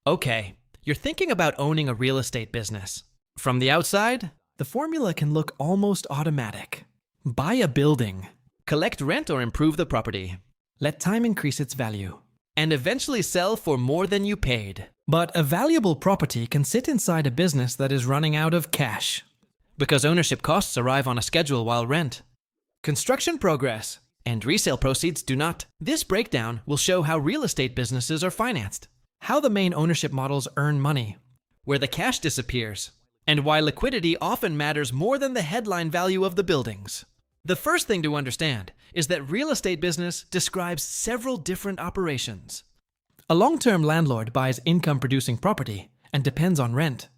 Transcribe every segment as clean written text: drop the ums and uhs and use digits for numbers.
Okay, you're thinking about owning a real estate business. From the outside, the formula can look almost automatic. Buy a building, collect rent or improve the property, let time increase its value, and eventually sell for more than you paid. But a valuable property can sit inside a business that is running out of cash, because ownership costs arrive on a schedule while rent, construction progress, and resale proceeds do not. This breakdown will show how real estate businesses are financed, how the main ownership models earn money, where the cash disappears, and why liquidity often matters more than the headline value of the buildings. The first thing to understand is that real estate business describes several different operations. A long-term landlord buys income-producing property and depends on rent.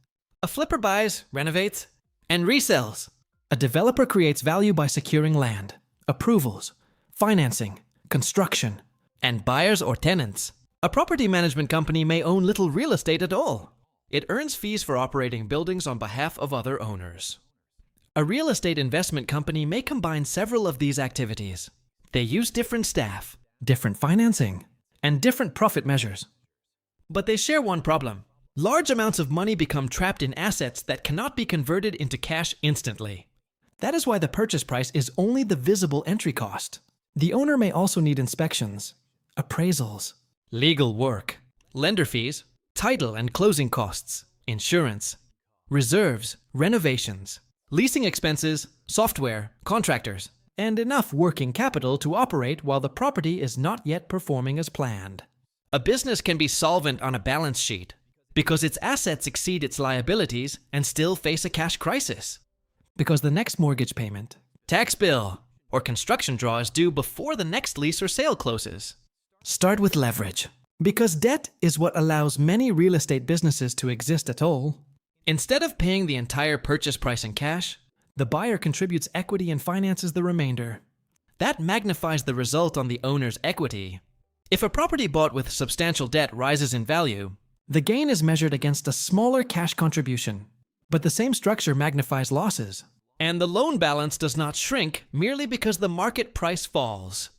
A flipper buys, renovates, and resells. A developer creates value by securing land, approvals, financing, construction, and buyers or tenants. A property management company may own little real estate at all. It earns fees for operating buildings on behalf of other owners. A real estate investment company may combine several of these activities. They use different staff, different financing, and different profit measures. But they share one problem. Large amounts of money become trapped in assets that cannot be converted into cash instantly. That is why the purchase price is only the visible entry cost. The owner may also need inspections, appraisals, legal work, lender fees, title and closing costs, insurance, reserves, renovations, leasing expenses, software, contractors, and enough working capital to operate while the property is not yet performing as planned. A business can be solvent on a balance sheet because its assets exceed its liabilities and still face a cash crisis. Because the next mortgage payment, tax bill, or construction draw is due before the next lease or sale closes. Start with leverage. Because debt is what allows many real estate businesses to exist at all. Instead of paying the entire purchase price in cash, the buyer contributes equity and finances the remainder. That magnifies the result on the owner's equity. If a property bought with substantial debt rises in value, the gain is measured against a smaller cash contribution. But the same structure magnifies losses. And the loan balance does not shrink merely because the market price falls.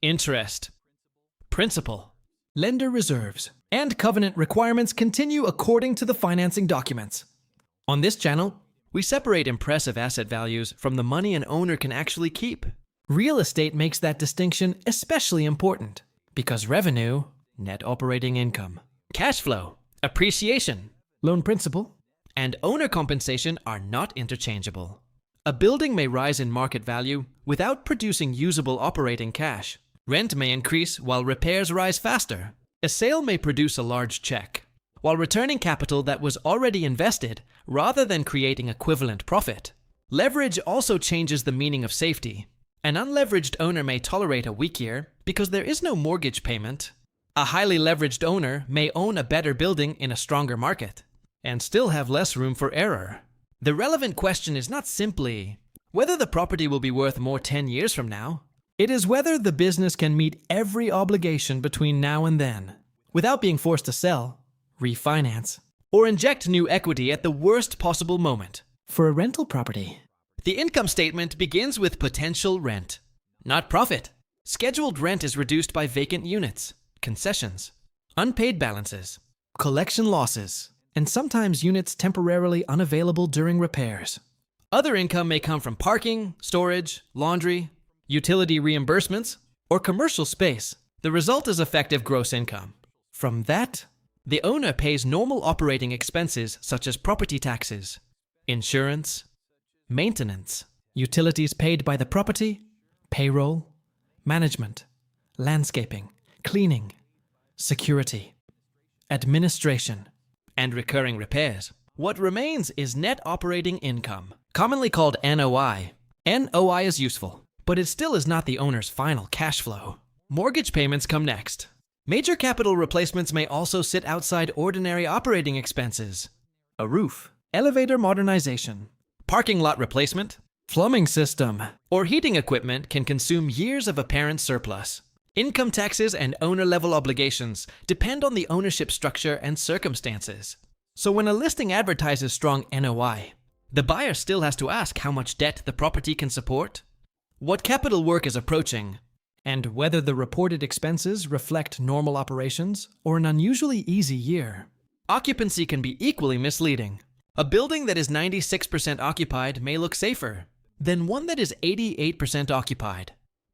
Interest, principal, lender reserves, and covenant requirements continue according to the financing documents. On this channel, we separate impressive asset values from the money an owner can actually keep. Real estate makes that distinction especially important because revenue, net operating income, cash flow, appreciation, loan principal, and owner compensation are not interchangeable. A building may rise in market value without producing usable operating cash. Rent may increase while repairs rise faster. A sale may produce a large check, while returning capital that was already invested rather than creating equivalent profit. Leverage also changes the meaning of safety. An unleveraged owner may tolerate a weak year because there is no mortgage payment. A highly leveraged owner may own a better building in a stronger market and still have less room for error. The relevant question is not simply whether the property will be worth more 10 years from now. It is whether the business can meet every obligation between now and then, without being forced to sell, refinance, or inject new equity at the worst possible moment. For a rental property, the income statement begins with potential rent, not profit. Scheduled rent is reduced by vacant units, concessions, unpaid balances, collection losses, and sometimes units temporarily unavailable during repairs. Other income may come from parking, storage, laundry, utility reimbursements, or commercial space. The result is effective gross income. From that, the owner pays normal operating expenses such as property taxes, insurance, maintenance, utilities paid by the property, payroll, management, landscaping, cleaning, security, administration, and recurring repairs. What remains is net operating income, commonly called NOI. NOI is useful, but it still is not the owner's final cash flow. Mortgage payments come next. Major capital replacements may also sit outside ordinary operating expenses. A roof, elevator modernization, parking lot replacement, plumbing system, or heating equipment can consume years of apparent surplus. Income taxes and owner-level obligations depend on the ownership structure and circumstances. So when a listing advertises strong NOI, the buyer still has to ask how much debt the property can support, what capital work is approaching, and whether the reported expenses reflect normal operations or an unusually easy year. Occupancy can be equally misleading. A building that is 96% occupied may look safer than one that is 88% occupied.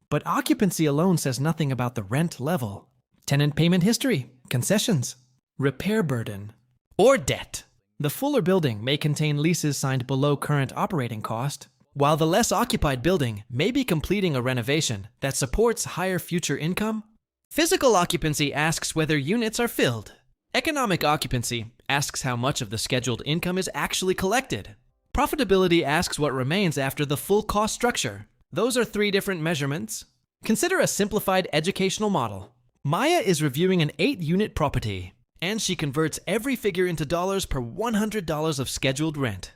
But occupancy alone says nothing about the rent level, tenant payment history, concessions, repair burden, or debt. The fuller building may contain leases signed below current operating cost, while the less occupied building may be completing a renovation that supports higher future income. Physical occupancy asks whether units are filled. Economic occupancy asks how much of the scheduled income is actually collected. Profitability asks what remains after the full cost structure. Those are 3 different measurements. Consider a simplified educational model. Maya is reviewing an 8-unit property, and she converts every figure into dollars per $100 of scheduled rent.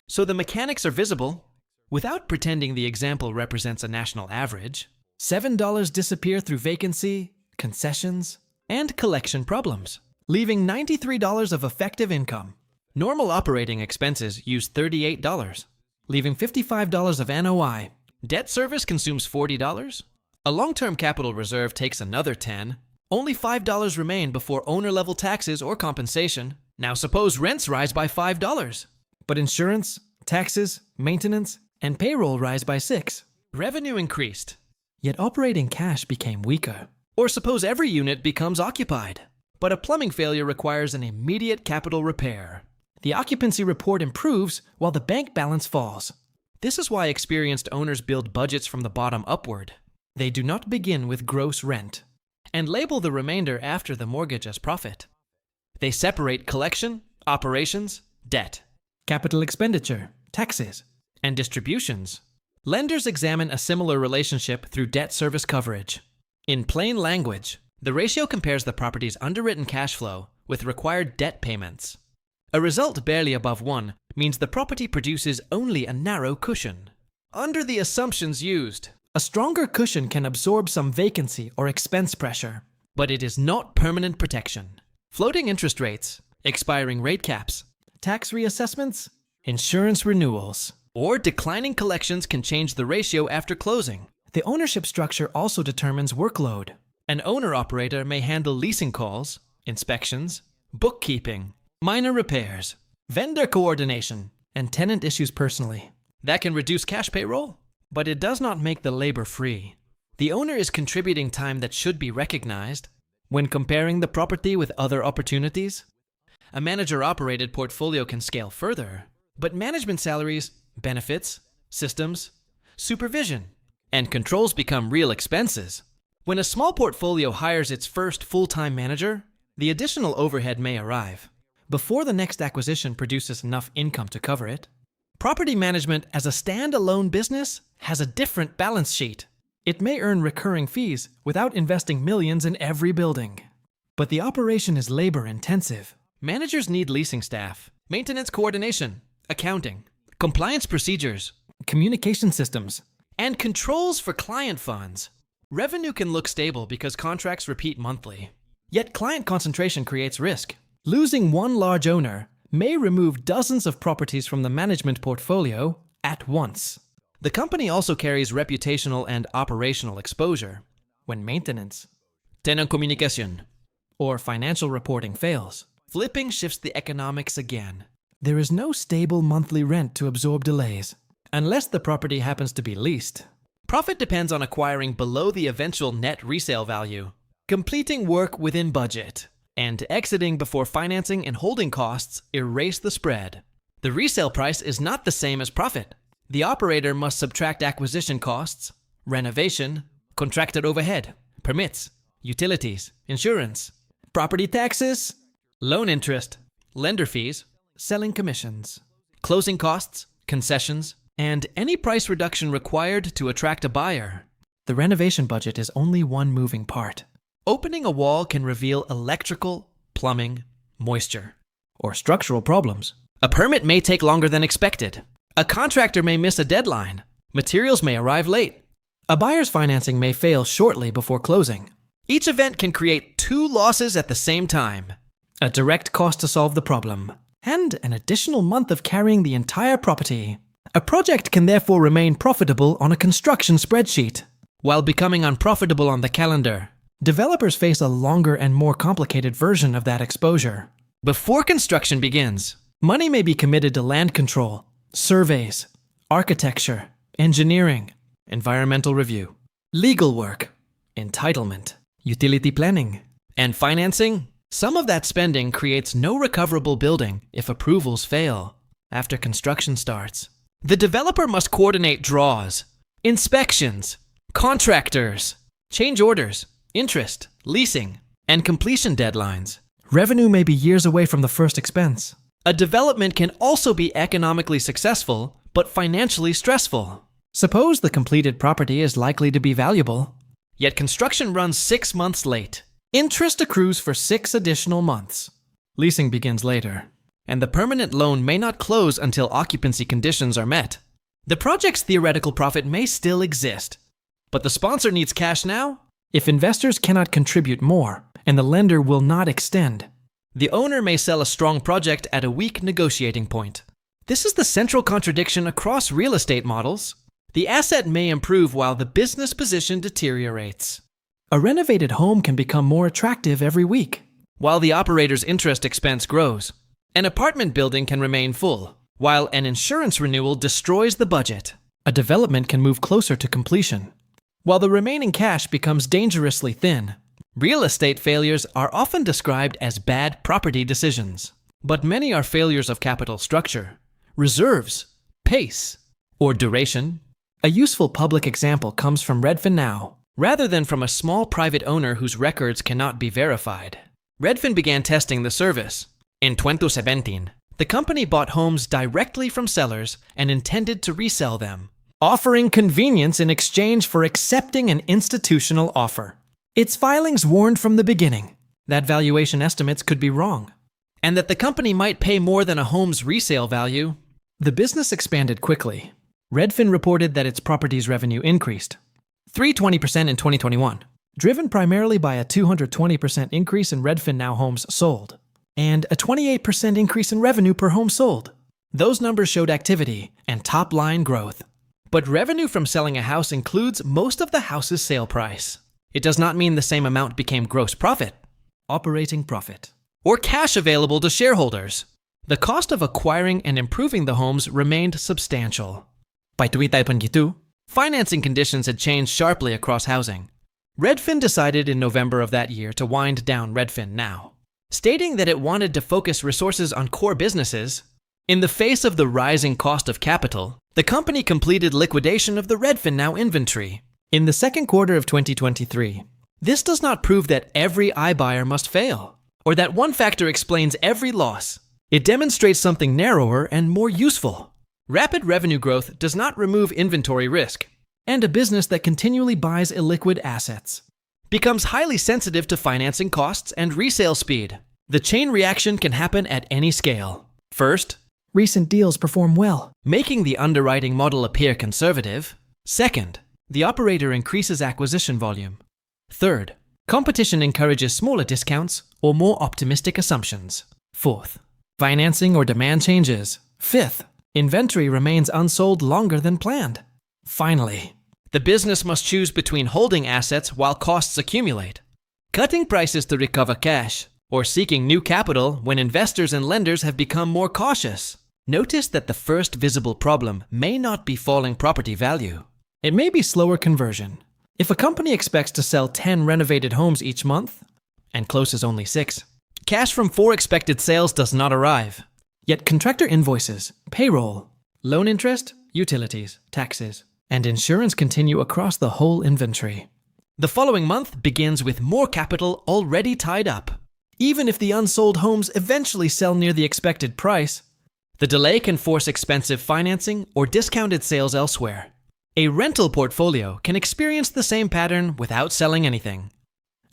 So the mechanics are visible. Without pretending the example represents a national average, $7 disappear through vacancy, concessions, and collection problems, leaving $93 of effective income. Normal operating expenses use $38, leaving $55 of NOI. Debt service consumes $40. A long-term capital reserve takes another $10. Only $5 remain before owner-level taxes or compensation. Now suppose rents rise by $5. But insurance, taxes, maintenance, and payroll rise by $6. Revenue increased, yet operating cash became weaker. Or suppose every unit becomes occupied, but a plumbing failure requires an immediate capital repair. The occupancy report improves while the bank balance falls. This is why experienced owners build budgets from the bottom upward. They do not begin with gross rent and label the remainder after the mortgage as profit. They separate collection, operations, debt, capital expenditure, taxes, and distributions. Lenders examine a similar relationship through debt service coverage. In plain language, the ratio compares the property's underwritten cash flow with required debt payments. A result barely above 1 means the property produces only a narrow cushion. Under the assumptions used, a stronger cushion can absorb some vacancy or expense pressure, but it is not permanent protection. Floating interest rates, expiring rate caps, tax reassessments, insurance renewals, or declining collections can change the ratio after closing. The ownership structure also determines workload. An owner-operator may handle leasing calls, inspections, bookkeeping, minor repairs, vendor coordination, and tenant issues personally. That can reduce cash payroll, but it does not make the labor free. The owner is contributing time that should be recognized. When comparing the property with other opportunities, a manager-operated portfolio can scale further, but management salaries, benefits, systems, supervision, and controls become real expenses. When a small portfolio hires its first full-time manager, the additional overhead may arrive before the next acquisition produces enough income to cover it. Property management as a standalone business has a different balance sheet. It may earn recurring fees without investing millions in every building. But the operation is labor-intensive. Managers need leasing staff, maintenance coordination, accounting, compliance procedures, communication systems, and controls for client funds. Revenue can look stable because contracts repeat monthly. Yet client concentration creates risk. Losing one large owner may remove dozens of properties from the management portfolio at once. The company also carries reputational and operational exposure. When maintenance, tenant communication, or financial reporting fails, flipping shifts the economics again. There is no stable monthly rent to absorb delays, unless the property happens to be leased. Profit depends on acquiring below the eventual net resale value, completing work within budget, and exiting before financing and holding costs erase the spread. The resale price is not the same as profit. The operator must subtract acquisition costs, renovation, contracted overhead, permits, utilities, insurance, property taxes, loan interest, lender fees, selling commissions, closing costs, concessions, and any price reduction required to attract a buyer. The renovation budget is only one moving part. Opening a wall can reveal electrical, plumbing, moisture, or structural problems. A permit may take longer than expected. A contractor may miss a deadline. Materials may arrive late. A buyer's financing may fail shortly before closing. Each event can create 2 losses at the same time. A direct cost to solve the problem, and an additional month of carrying the entire property. A project can therefore remain profitable on a construction spreadsheet, while becoming unprofitable on the calendar. Developers face a longer and more complicated version of that exposure. Before construction begins, money may be committed to land control, surveys, architecture, engineering, environmental review, legal work, entitlement, utility planning, and financing. Some of that spending creates no recoverable building if approvals fail after construction starts. The developer must coordinate draws, inspections, contractors, change orders, interest, leasing, and completion deadlines. Revenue may be years away from the first expense. A development can also be economically successful, but financially stressful. Suppose the completed property is likely to be valuable, yet construction runs 6 months late. Interest accrues for 6 additional months. Leasing begins later, and the permanent loan may not close until occupancy conditions are met. The project's theoretical profit may still exist, but the sponsor needs cash now. If investors cannot contribute more, and the lender will not extend, the owner may sell a strong project at a weak negotiating point. This is the central contradiction across real estate models. The asset may improve while the business position deteriorates. A renovated home can become more attractive every week, while the operator's interest expense grows. An apartment building can remain full, while an insurance renewal destroys the budget. A development can move closer to completion, while the remaining cash becomes dangerously thin. Real estate failures are often described as bad property decisions, but many are failures of capital structure, reserves, pace, or duration. A useful public example comes from Redfin Now, rather than from a small private owner whose records cannot be verified. Redfin began testing the service. In 2017, the company bought homes directly from sellers and intended to resell them, offering convenience in exchange for accepting an institutional offer. Its filings warned from the beginning that valuation estimates could be wrong, and that the company might pay more than a home's resale value. The business expanded quickly. Redfin reported that its property's revenue increased 320% in 2021, driven primarily by a 220% increase in Redfin Now homes sold, and a 28% increase in revenue per home sold. Those numbers showed activity and top-line growth. But revenue from selling a house includes most of the house's sale price. It does not mean the same amount became gross profit, operating profit, or cash available to shareholders. The cost of acquiring and improving the homes remained substantial. By 2022, financing conditions had changed sharply across housing. Redfin decided in November of that year to wind down Redfin Now, stating that it wanted to focus resources on core businesses. In the face of the rising cost of capital, the company completed liquidation of the Redfin Now inventory in the second quarter of 2023. This does not prove that every iBuyer must fail, or that one factor explains every loss. It demonstrates something narrower and more useful. Rapid revenue growth does not remove inventory risk, and a business that continually buys illiquid assets becomes highly sensitive to financing costs and resale speed. The chain reaction can happen at any scale. First, recent deals perform well, making the underwriting model appear conservative. Second, the operator increases acquisition volume. Third, competition encourages smaller discounts or more optimistic assumptions. Fourth, financing or demand changes. Fifth, inventory remains unsold longer than planned. Finally, the business must choose between holding assets while costs accumulate, cutting prices to recover cash, or seeking new capital when investors and lenders have become more cautious. Notice that the first visible problem may not be falling property value. It may be slower conversion. If a company expects to sell 10 renovated homes each month and closes only 6, cash from 4 expected sales does not arrive. Yet contractor invoices, payroll, loan interest, utilities, taxes, and insurance continue across the whole inventory. The following month begins with more capital already tied up. Even if the unsold homes eventually sell near the expected price, the delay can force expensive financing or discounted sales elsewhere. A rental portfolio can experience the same pattern without selling anything.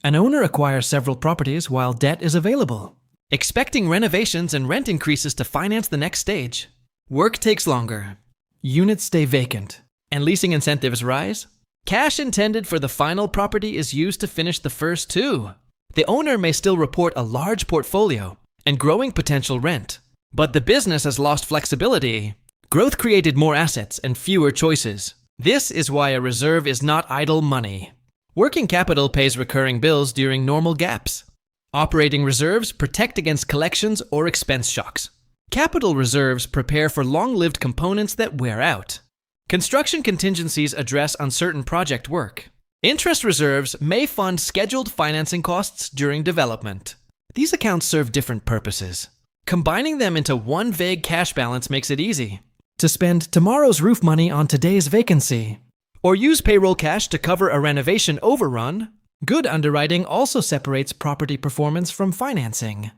An owner acquires several properties while debt is available, expecting renovations and rent increases to finance the next stage. Work takes longer. Units stay vacant, and leasing incentives rise. Cash intended for the final property is used to finish the first 2. The owner may still report a large portfolio and growing potential rent, but the business has lost flexibility. Growth created more assets and fewer choices. This is why a reserve is not idle money. Working capital pays recurring bills during normal gaps. Operating reserves protect against collections or expense shocks. Capital reserves prepare for long-lived components that wear out. Construction contingencies address uncertain project work. Interest reserves may fund scheduled financing costs during development. These accounts serve different purposes. Combining them into one vague cash balance makes it easy to spend tomorrow's roof money on today's vacancy, or use payroll cash to cover a renovation overrun. Good underwriting also separates property performance from financing.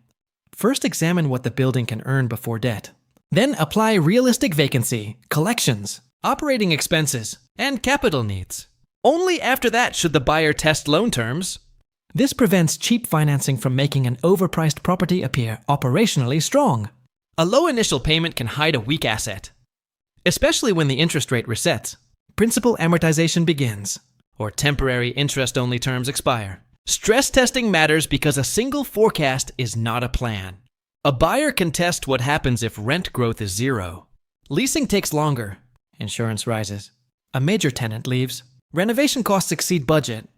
First, examine what the building can earn before debt. Then apply realistic vacancy, collections, operating expenses, and capital needs. Only after that should the buyer test loan terms. This prevents cheap financing from making an overpriced property appear operationally strong. A low initial payment can hide a weak asset. Especially when the interest rate resets, principal amortization begins, or temporary interest-only terms expire. Stress testing matters because a single forecast is not a plan. A buyer can test what happens if rent growth is zero. Leasing takes longer. Insurance rises. A major tenant leaves. Renovation costs exceed budget.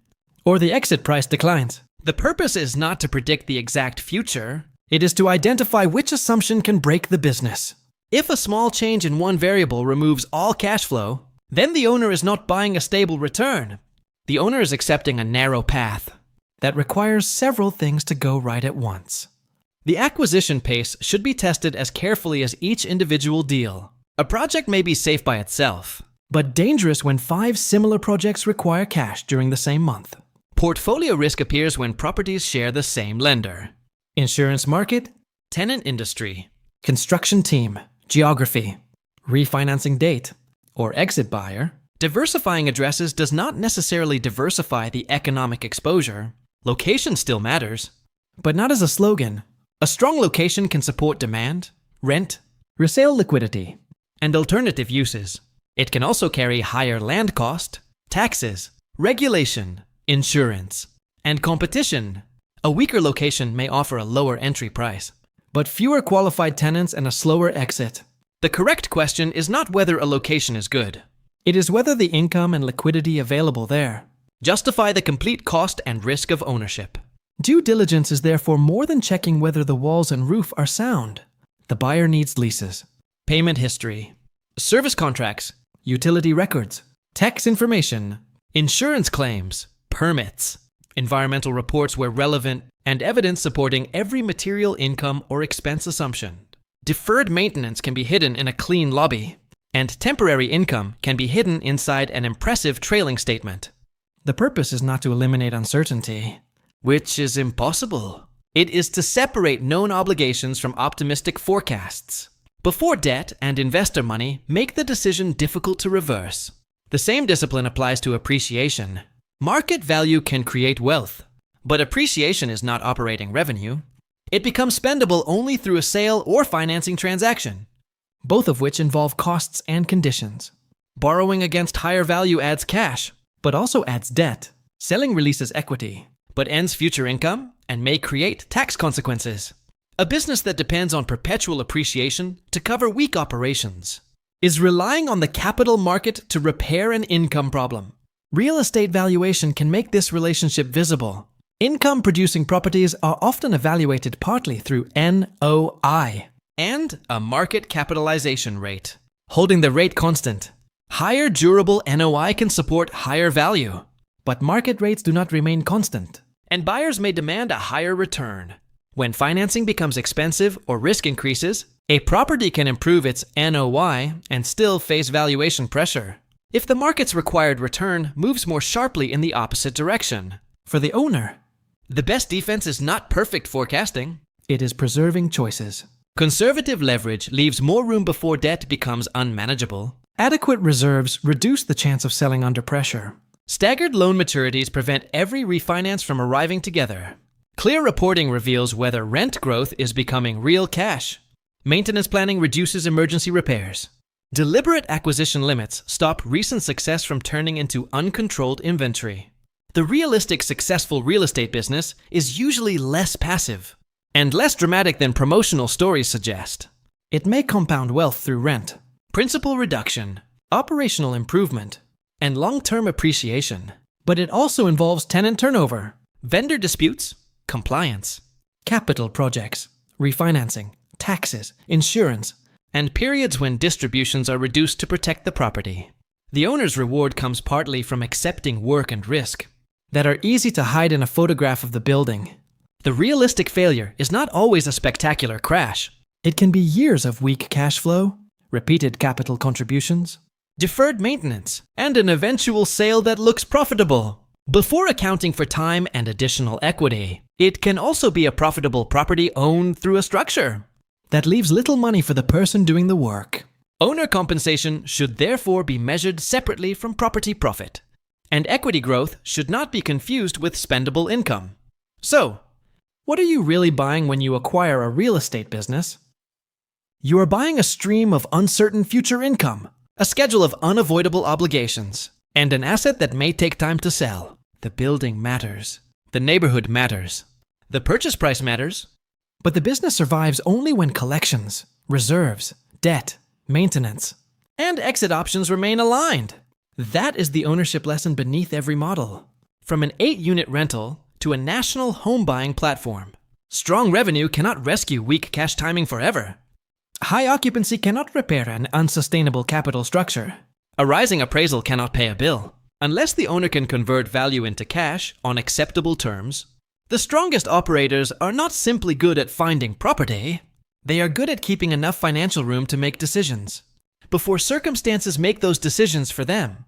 Or the exit price declines. The purpose is not to predict the exact future. It is to identify which assumption can break the business. If a small change in one variable removes all cash flow, then the owner is not buying a stable return. The owner is accepting a narrow path that requires several things to go right at once. The acquisition pace should be tested as carefully as each individual deal. A project may be safe by itself, but dangerous when 5 similar projects require cash during the same month. Portfolio risk appears when properties share the same lender. Insurance market, tenant industry, construction team, geography, refinancing date, or exit buyer. Diversifying addresses does not necessarily diversify the economic exposure. Location still matters, but not as a slogan. A strong location can support demand, rent, resale liquidity, and alternative uses. It can also carry higher land cost, taxes, regulation, insurance, and competition. A weaker location may offer a lower entry price, but fewer qualified tenants and a slower exit. The correct question is not whether a location is good. It is whether the income and liquidity available there justify the complete cost and risk of ownership. Due diligence is therefore more than checking whether the walls and roof are sound. The buyer needs leases, payment history, service contracts, utility records, tax information, insurance claims, permits, environmental reports where relevant, and evidence supporting every material income or expense assumption. Deferred maintenance can be hidden in a clean lobby, and temporary income can be hidden inside an impressive trailing statement. The purpose is not to eliminate uncertainty, which is impossible. It is to separate known obligations from optimistic forecasts. Before debt and investor money make the decision difficult to reverse. The same discipline applies to appreciation. Market value can create wealth, but appreciation is not operating revenue. It becomes spendable only through a sale or financing transaction, both of which involve costs and conditions. Borrowing against higher value adds cash, but also adds debt. Selling releases equity, but ends future income and may create tax consequences. A business that depends on perpetual appreciation to cover weak operations is relying on the capital market to repair an income problem. Real estate valuation can make this relationship visible. Income-producing properties are often evaluated partly through NOI and a market capitalization rate, holding the rate constant. Higher durable NOI can support higher value, but market rates do not remain constant, and buyers may demand a higher return. When financing becomes expensive or risk increases, a property can improve its NOI and still face valuation pressure if the market's required return moves more sharply in the opposite direction. For the owner, the best defense is not perfect forecasting. It is preserving choices. Conservative leverage leaves more room before debt becomes unmanageable. Adequate reserves reduce the chance of selling under pressure. Staggered loan maturities prevent every refinance from arriving together. Clear reporting reveals whether rent growth is becoming real cash. Maintenance planning reduces emergency repairs. Deliberate acquisition limits stop recent success from turning into uncontrolled inventory. The realistic, successful real estate business is usually less passive and less dramatic than promotional stories suggest. It may compound wealth through rent, principal reduction, operational improvement, and long-term appreciation. But it also involves tenant turnover, vendor disputes, compliance, capital projects, refinancing, taxes, insurance, and periods when distributions are reduced to protect the property. The owner's reward comes partly from accepting work and risk that are easy to hide in a photograph of the building. The realistic failure is not always a spectacular crash. It can be years of weak cash flow, repeated capital contributions, deferred maintenance, and an eventual sale that looks profitable. Before accounting for time and additional equity, it can also be a profitable property owned through a structure that leaves little money for the person doing the work. Owner compensation should therefore be measured separately from property profit, and equity growth should not be confused with spendable income. So, what are you really buying when you acquire a real estate business? You are buying a stream of uncertain future income, a schedule of unavoidable obligations, and an asset that may take time to sell. The building matters. The neighborhood matters. The purchase price matters. But the business survives only when collections, reserves, debt, maintenance, and exit options remain aligned. That is the ownership lesson beneath every model. From an 8-unit rental to a national home buying platform, strong revenue cannot rescue weak cash timing forever. High occupancy cannot repair an unsustainable capital structure. A rising appraisal cannot pay a bill. Unless the owner can convert value into cash on acceptable terms, the strongest operators are not simply good at finding property, they are good at keeping enough financial room to make decisions before circumstances make those decisions for them.